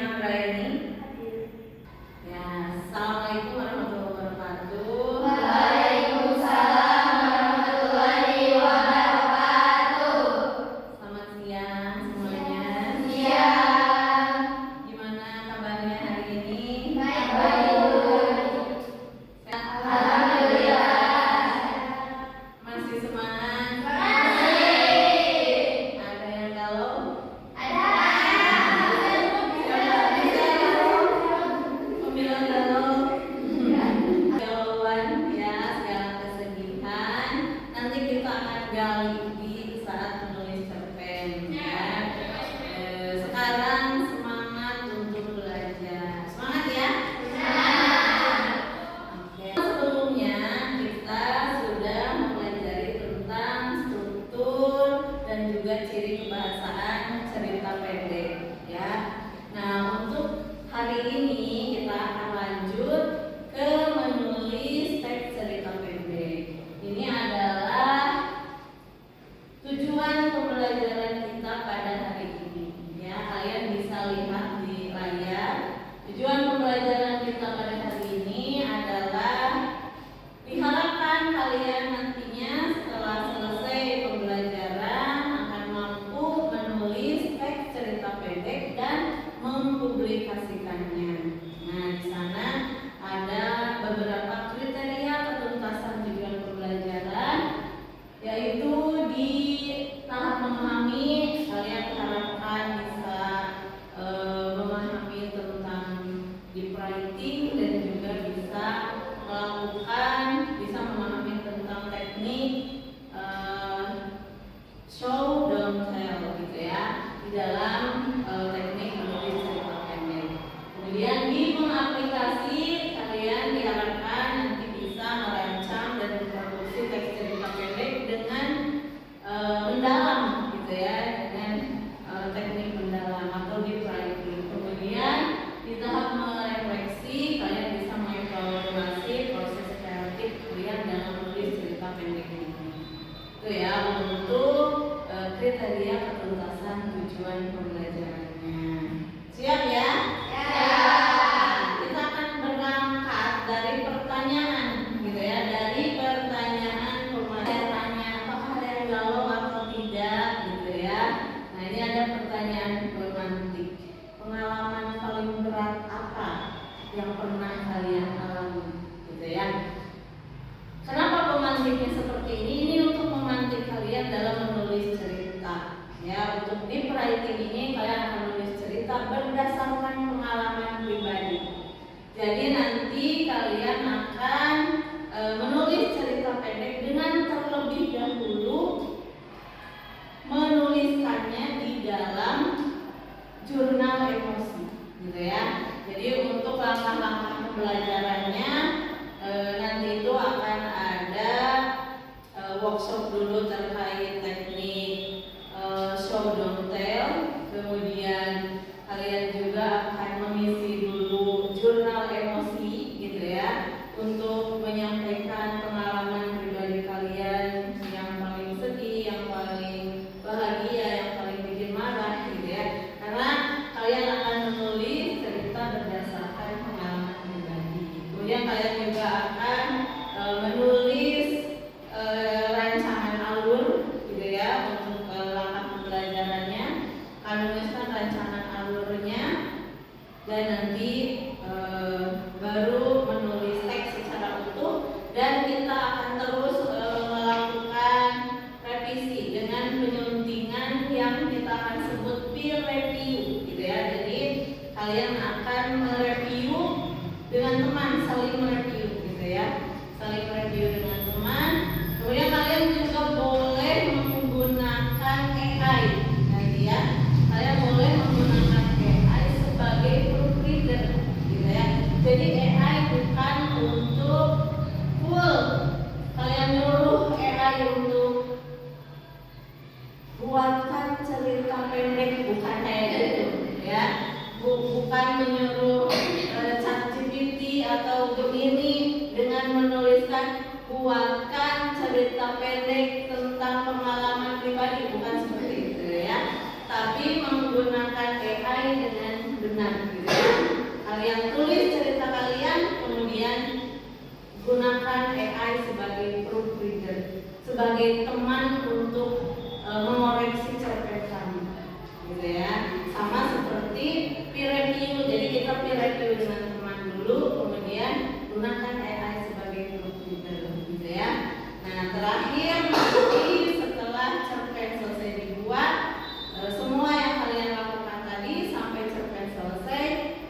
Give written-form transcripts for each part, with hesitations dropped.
Andraini? Ya, Assalamualaikum warahmatullahi wabarakatuh. Waalaikumsalam warahmatullahi wabarakatuh. Selamat siang semuanya. Siang. Gimana kabarnya hari ini? Baik. Alhamdulillah. Masih semangat? Masih. Ada yang galau? Ada. Pembilang galau? Galauan ya, segala kesedihan. Nanti kita akan gali di saat menulis cerpen ya. Sekarang semangat untuk belajar. Semangat ya? Oke. Sebelumnya kita sudah mempelajari tentang struktur dan juga ciri kebahasaan cerita pendek ya. Nah, untuk hari ini kita akan lanjut ke menulis teks cerita pendek. Ini adalah tujuan pembelajaran kita pada hari ini ya. Kalian bisa lihat di layar. Tujuan pembelajaran kita pada hari ini adalah diharapkan kalian nantinya setelah selesai pembelajaran akan mampu menulis teks cerita pendek dan mempublikasikannya. Nah, di sana ada beberapa kriteria ketuntasan tujuan pembelajaran, yaitu di tahap memahami kalian harapkan bisa memahami tentang deep writing dan juga bisa memahami tentang teknik show don't tell gitu ya di dalam teknik menulis cerita pendek. Kemudian di mengaplikasi kalian diharapkan nanti bisa merancang dan memproduksi teks cerita pendek dengan mendalam gitu ya, dengan teknik mendalam atau deep writing. Kemudian di tahap merefleksi kalian bisa mengevaluasi proses kreatif kalian dalam menulis cerita pendek ini. Itu ya untuk kriteria ketuntasan tujuan pembelajarannya. Siap ya? Kita akan berangkat dari pertanyaan gitu ya, dari pertanyaan pembelajarannya. Apakah ada yang galau atau tidak gitu ya. Nah, ini ada pertanyaan pemantik. Pengalaman paling berat apa yang pernah kalian alami gitu ya. Kenapa pemantiknya seperti ini? Ini untuk memantik kalian dalam menulis cerita ya. Untuk deep writing ini kalian akan menulis cerita berdasarkan pengalaman pribadi. Jadi nanti kalian akan menulis cerita pendek dengan terlebih dahulu menuliskannya di dalam jurnal emosi gitu ya. Jadi untuk langkah-langkah pembelajarannya nanti itu akan ada workshop dulu terkait teknik show don't tell. Kemudian kalian juga akan mengisi dulu jurnal emosi gitu ya, untuk menyampaikan pengalaman pribadi kalian yang paling sedih, yang paling bahagia, yang paling bikin marah gitu ya. Karena kalian akan menulis cerita berdasarkan pengalaman pribadi. Kemudian kalian juga akan menulis rancangan alur gitu ya. Untuk langkah pembelajarannya akan menuliskan rancangan alurnya dan nanti baru menulis teks secara utuh, dan kita akan terus melakukan revisi dengan penyuntingan yang kita akan sebut peer review gitu ya. Jadi kalian akan mereview dengan teman, saling mereview gitu ya, saling mereview dengan teman. Kemudian kalian juga boleh menggunakan AI nanti ya. Kalian boleh menggunakan AI sebagai proofreader gitu ya. Jadi AI bukan untuk full kalian nyuruh AI untuk buatkan cerita pendek, bukan kayak gitu ya. Bukan menyuruh ChatGPT atau Gemini dengan menuliskan buatkan cerita pendek tentang pengalaman pribadi, bukan seperti itu ya. Tapi menggunakan AI dengan benar gitu kalian tulis cerita kalian, kemudian gunakan AI sebagai proofreader, sebagai teman untuk mengoreksi cerpen kamu, gitu ya. Sama seperti peer review. Jadi kita peer review dengan teman dulu, kemudian gunakan AI sebagai proofreader, gitu ya. Nah, terakhir nanti setelah cerpen selesai dibuat, semua yang kalian lakukan tadi sampai cerpen selesai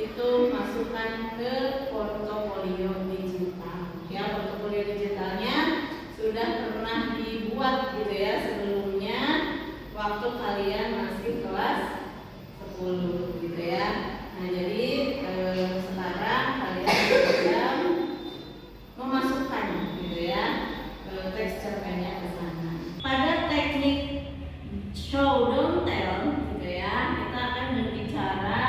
itu masukkan ke portofolio digital. Ya, portofolio digitalnya sudah pernah dibuat gitu ya sebelumnya waktu kalian masih kelas 10 gitu ya. Nah, jadi sekarang kalian sedang memasukkan gitu ya teks cerpennya ke sana. Pada teknik show don't tell gitu ya, kita akan berbicara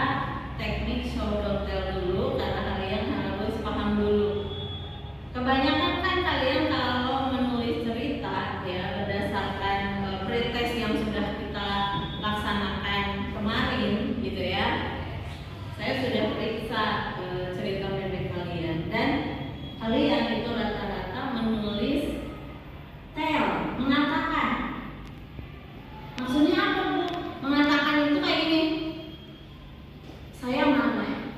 teknik show don't tell dulu karena kalian harus paham dulu. Kebanyakan kan kalian kalau menulis cerita ya berdasarkan pretest yang sudah kita laksanakan kemarin gitu ya. Saya sudah periksa cerita pendek kalian dan kalian itu rata-rata menulis tell, mengatakan. Maksudnya apa, Bu? Mengatakan itu kayak gini. Saya marah.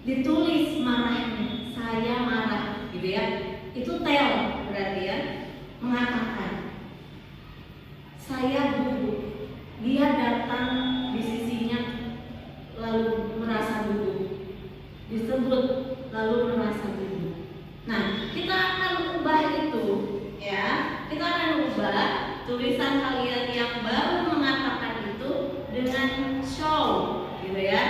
Ditulis marahnya, saya marah, gitu ya. Itu tell berarti ya, mengatakan. Saya gugup. Dia datang di sisinya lalu merasa gugup. Disebut lalu merasa gugup. Nah, kita akan ubah itu ya. Kita akan ubah tulisan kalian yang baru mengatakan itu dengan show, gitu ya.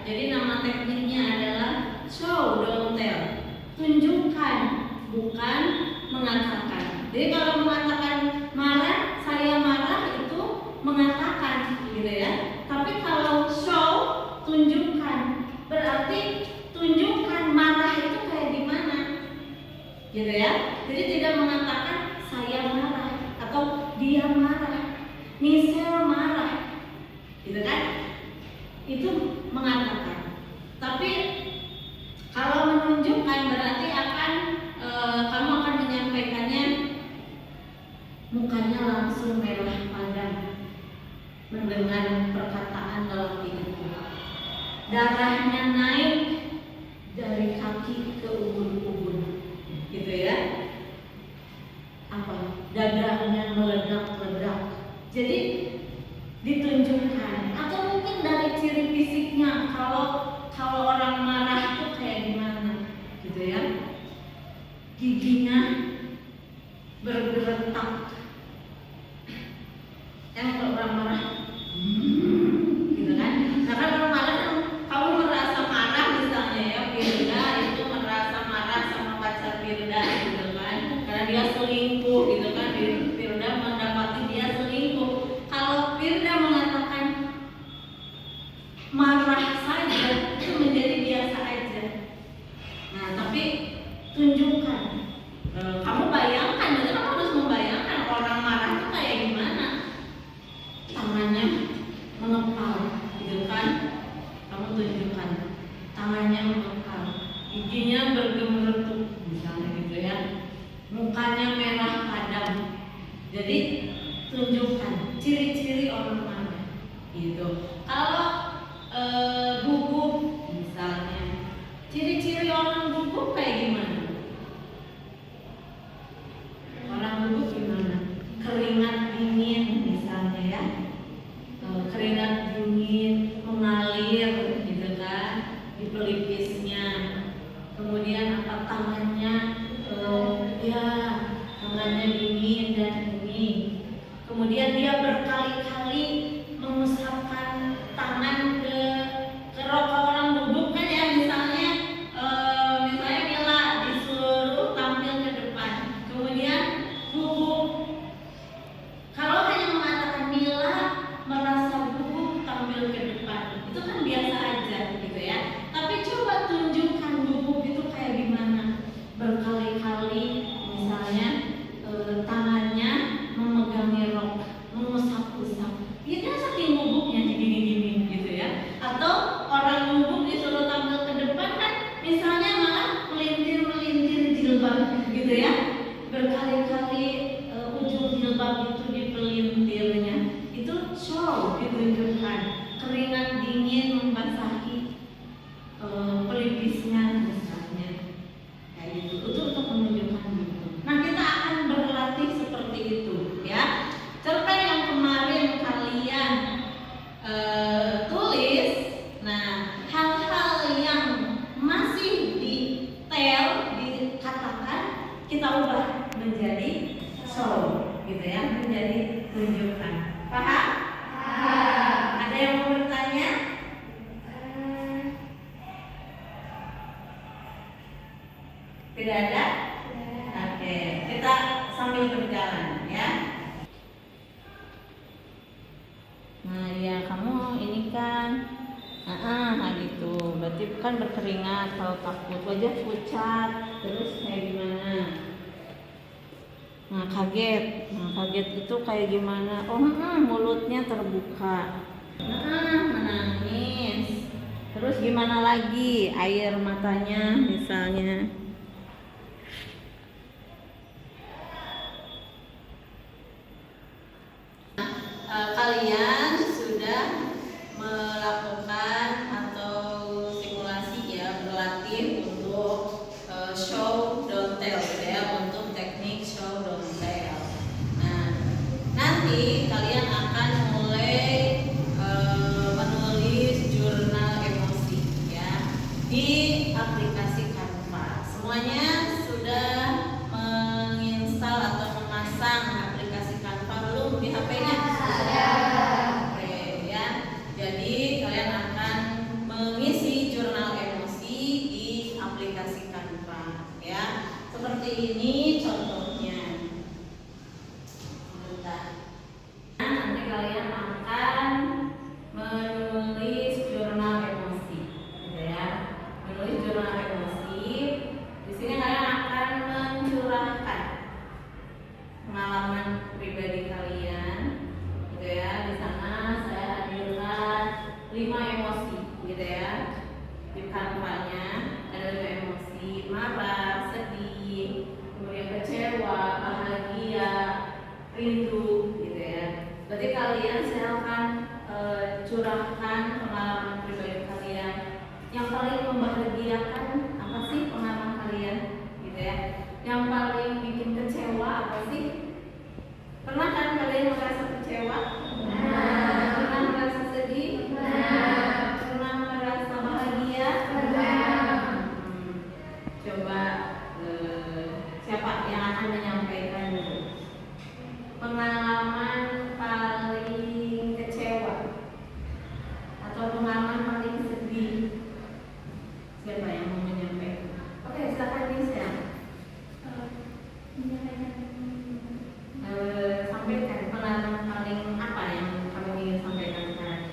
Jadi nama tekniknya adalah show don't tell. Tunjukkan, bukan mengatakan. Jadi kalau mengatakan marah, saya marah itu mengatakan, gitu ya. Tapi kalau show, tunjukkan. Berarti tunjukkan marah itu kayak gimana, gitu ya. Jadi tidak mengatakan saya marah atau dia marah, Michelle marah, gitu kan? Itu mengatakan. Tapi kalau menunjukkan berarti akan kamu akan menyampaikannya mukanya langsung merah padam mendengar perkataan dalam hidupku. Darahnya naik dari kaki ke ubun-ubun, gitu ya. Apa? Dadanya meledak-ledak. Jadi ditunjukkan atau mungkin dari ciri fisiknya kalau orang marah itu kayak gimana, gitu ya. Giginya bergeretak. Kalau orang marah, gitu kan? Nah, kan orang marah kan kamu merasa marah misalnya ya, Firda itu merasa marah sama pacar Firda, gitu kan? Karena dia selingkuh, gitu kan? Firda mendapati dia selingkuh. Kalau Firda mengatakan marah saja itu menjadi biasa aja. Nah, tapi tunjukkan. Kamu bayangkan, jadi kamu harus membayangkan orang marah itu kayak gimana. Tangannya mengepal, gitu kan? Kamu tunjukkan tangannya mengepal, giginya bergemeretuk, misalnya gitu ya. Mukanya merah padam. Jadi tunjukkan ciri-ciri orang marah, gitu. Kalau gugup, misalnya, ciri-ciri orang gugup kayak gimana? Orang gugup gimana? Keringat dingin, misalnya ya. Keringat dingin mengalir, gitu kan, di pelipisnya. Kemudian apa, tangannya ya tangannya dingin dan ini. Kemudian dia berkali-kali mengusapkan tangan ke rokok orang gugup kan ya, misalnya Mila disuruh tampil ke depan, kemudian gugup. Kalau hanya mengatakan Mila merasa gugup tampil ke depan, itu kan biasa aja, gitu ya. Tapi coba tunjukkan gugup itu kayak gimana. Berkali-kali misalnya tangannya memegangi rok, mengusap-usap. Ini Tidak ada? Oke, kita sambil berjalan ya. Nah ya, kamu ini kan gitu. Berarti kan berkeringat. Kalau takut wajah pucat, terus kayak gimana? Nah kaget. Nah kaget itu kayak gimana? Oh mulutnya terbuka. Menangis. Terus gimana lagi? Air matanya misalnya. Kalian sudah melakukan atau simulasi ya, berlatih untuk show don't tell ya, untuk teknik show don't tell. Nah, nanti kalian akan mulai menulis jurnal emosi ya di aplikasi Canva. Semuanya sudah menginstal atau memasang aplikasi Canva belum di HP-nya? Jadi kalian akan mengisi jurnal emosi di aplikasi Canva ya. Seperti ini contohnya. Nanti kalian akan menulis jurnal emosi, gitu ya. Menulis jurnal emosi. Di sini kalian akan mencurahkan pengalaman pribadi kalian, gitu ya. Di sana saya hadirkan 5 emosi, gitu ya. Di Canva-nya ada 5 emosi: marah, sedih, kemudian kecewa, bahagia, rindu, gitu ya. Berarti kalian silakan curahkan pengalaman pribadi kalian. Yang paling membahagiakan apa sih pengalaman kalian, gitu ya? Yang paling bikin kecewa apa sih? Pernah kan kalian merasa kecewa? Pernah merasa sedih? Pernah merasa bahagia? Coba siapa yang akan menyampaikan dulu? Pengalaman paling kecewa atau pengalaman paling sedih? Siapa yang mau menyampaikan? Oke, silakan Nisha. Sampaikan pengalaman paling apa yang kamu ingin sampaikan sekarang?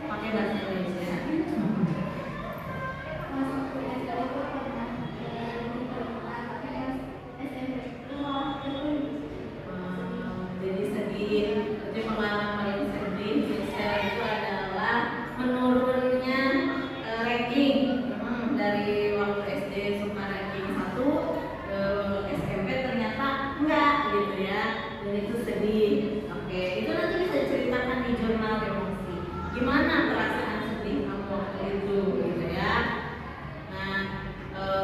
Pakai bahasa Indonesia. Jadi sedih. Jadi pengalaman paling sedih Nisha itu adalah menurunnya ranking dari waktu SD suka ranking 1 ke SMP ternyata enggak, gitu ya. Dan itu sedih. Oke, itu nanti bisa diceritakan di jurnal emosi. Gimana perasaan sedih kamu waktu itu, gitu ya. Nah,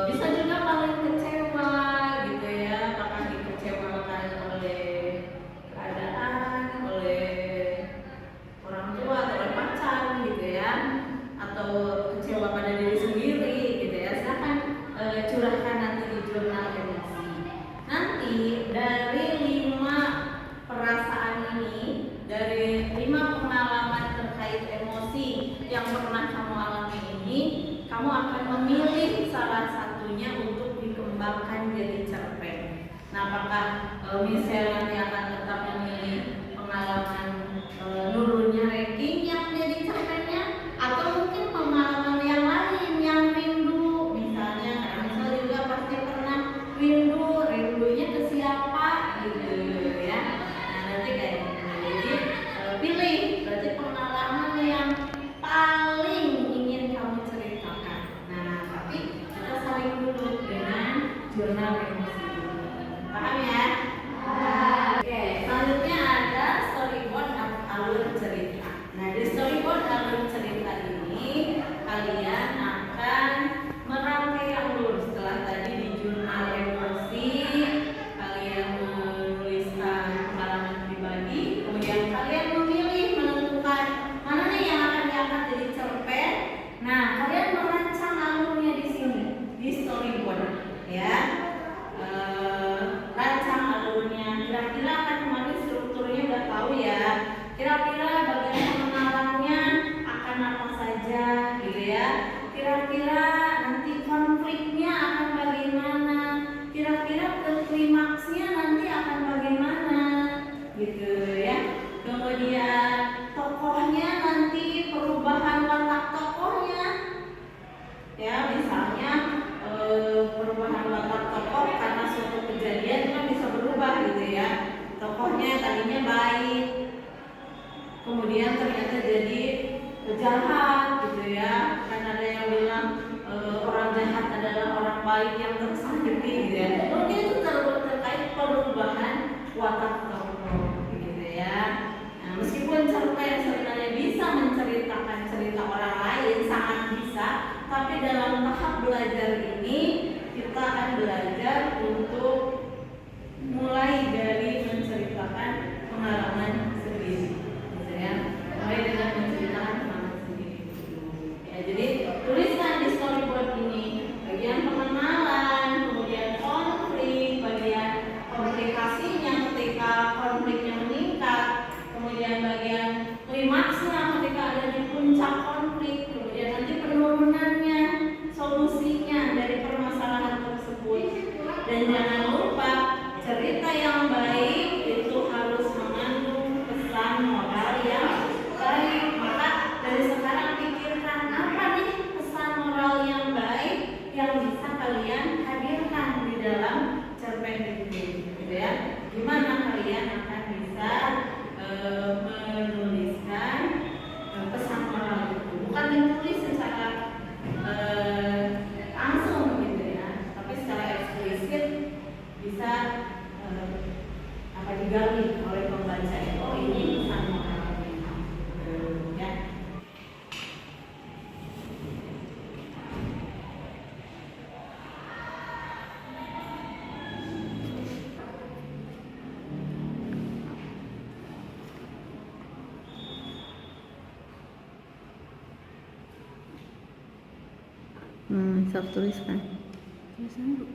bisa juga paling kecewa, gitu ya. Apakah dikecewakan oleh keadaan, oleh orang tua atau oleh pacar, gitu ya, atau kecewa pada diri sendiri, gitu ya. Silahkan curahkan nanti di jurnal emosi. Nanti dari 5 perasaan ini, dari 5 pengalaman terkait emosi yang pernah kamu alami ini, kamu akan memilih salah satunya untuk dikembangkan jadi cerpen. Nah, apakah Michelle nanti akan tetap memilih pengalaman nurunnya ranking yang jadi cerpennya, atau mungkin pengalaman yang lain yang rindu, misalnya karena Michelle juga pasti pernah rindunya ke siapa, gitu ya. Nah, nanti kayak gitu. Jadi pilih, berarti pengalaman yang paling ingin kamu ceritakan. Nah, tapi kita saling dulu dengan jurnal emosi. Paham ya? Oke. Kemudian tokohnya nanti perubahan watak tokohnya, ya misalnya perubahan watak tokoh karena suatu kejadian kan bisa berubah gitu ya. Tokohnya tadinya baik, kemudian ternyata jadi jahat gitu ya. Kan ada yang bilang orang jahat adalah orang baik yang tersakiti gitu ya. Mungkin itu terkait perubahan watak tokoh gitu ya. Nah, meskipun cerpen sebenarnya bisa menceritakan cerita orang lain, sangat bisa, tapi dalam tahap belajar ini kita akan belajar untuk mulai dari menceritakan pengalaman sendiri, gitu ya. Mulai dengan menceritakan pengalaman sendiri. Ya, jadi tuliskan di storyboard ini bagian pengenalan, kemudian konflik, bagian komplikasinya ketika konfliknya meningkat, kemudian bagian klimaksnya ketika ada di puncak konflik, kemudian nanti penurunannya, solusinya dari permasalahan tersebut. Dan jangan lupa cerita yang baik itu harus mengandung pesan moral yang baik. Maka dari sekarang pikirkan apa nih pesan moral yang baik yang bisa kalian hadirkan di dalam cerpen itu, gitu ya. Gimana kalian akan bisa menuliskan pesan moral itu, bukan ditulis secara langsung gitu ya, tapi secara eksplisit bisa digali oleh pembaca. Oh, ini pesan moralnya ya. Sok tuliskan. Tulisan Bu.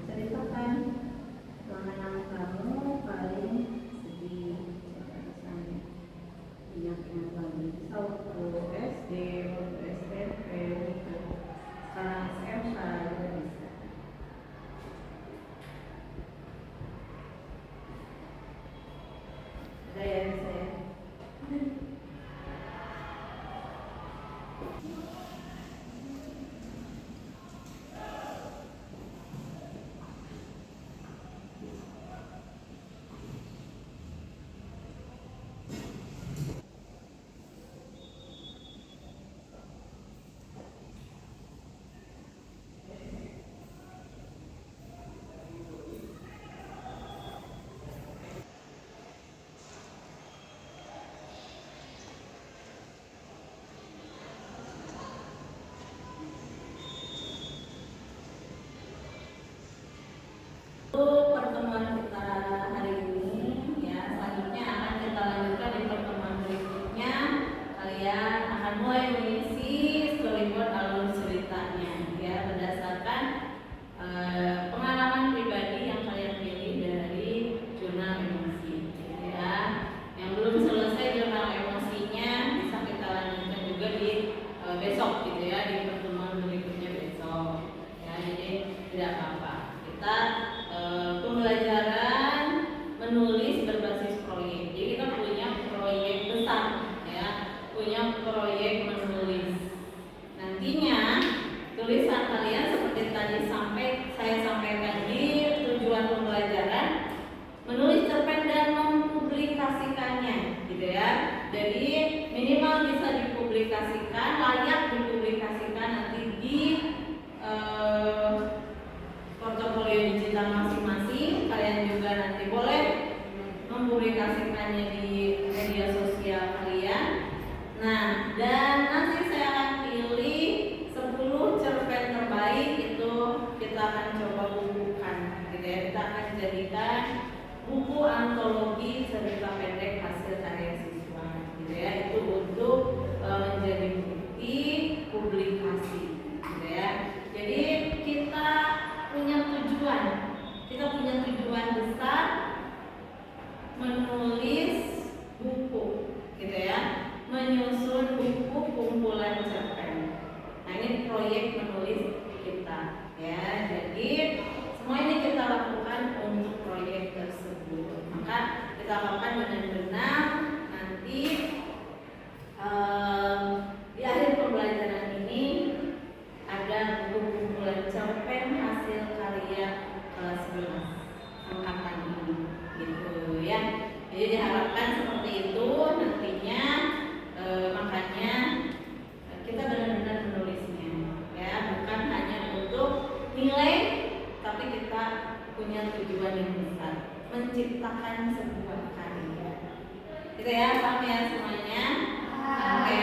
Ceritakan pengalaman kamu paling sedih, misalnya ingat-ingat lagi waktu SD, waktu SMP, sekarang SMA juga bisa. Ada ya, bisa ya. Pertemuan kita hari ini ya, selanjutnya akan kita lanjutkan di pertemuan berikutnya. Kalian akan mulai mengisi storyboard alur ceritanya ya, berdasarkan pengalaman pribadi yang kalian pilih dari jurnal emosi ya. Yang belum selesai jurnal emosinya bisa kita lanjutkan juga di besok gitu ya, di pertemuan berikutnya besok ya. Jadi tidak apa-apa, kita pembelajaran menulis berbasis proyek. Jadi kita punya proyek besar ya, punya proyek menulis. Nantinya tulisan kalian seperti tadi saya sampaikan di tujuan pembelajaran, menulis cerpen dan mempublikasikannya gitu ya. Jadi minimal bisa dipublikasikan, layak dipublikasikan nanti di portofolio digital masing-masing. Kalian juga nanti boleh mempublikasikannya di media sosial kalian. Nah, dan nanti saya akan pilih 10 cerpen terbaik, itu kita akan coba bukukan gitu ya. Kita akan jadikan buku antologi cerita pendek hasil karya siswa gitu ya. Itu untuk menjadi bukti publikasi gitu ya. Jadi kita punya tujuan menulis buku, gitu ya, menyusun buku kumpulan cerpen. Nah ini proyek menulis kita, ya. Jadi semua ini kita lakukan untuk proyek tersebut. Maka kita lakukan benar-benar nanti di akhir pembelajaran ini ada buku kumpulan cerpen hasil karya kelas 11 angkatan ini, gitu ya. Jadi diharapkan seperti itu nantinya, makanya kita benar-benar menulisnya, ya, bukan hanya untuk nilai, tapi kita punya tujuan yang besar, menciptakan sebuah karya. Gitu ya, paham ya semuanya? Oke,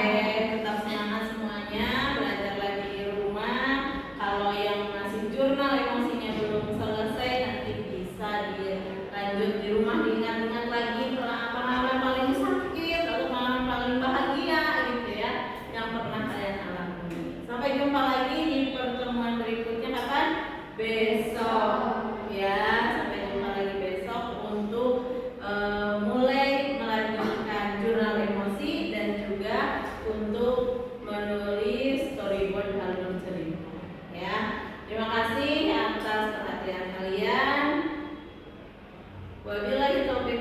tetap semangat semuanya, belajar lagi di rumah. Kalau yang masih jurnal emosinya belum selesai, nanti bisa dilanjut di rumah, diingat-ingat lagi pengalaman paling sakit atau pengalaman paling bahagia, gitu ya, yang pernah kalian alami. Sampai jumpa lagi di pertemuan berikutnya kapan? Besok, ya. Sampai jumpa lagi besok untuk mulai melanjutkan jurnal emosi dan juga untuk menulis storyboard album cerita, ya. Terima kasih atas perhatian kalian. Wabillahi taufiq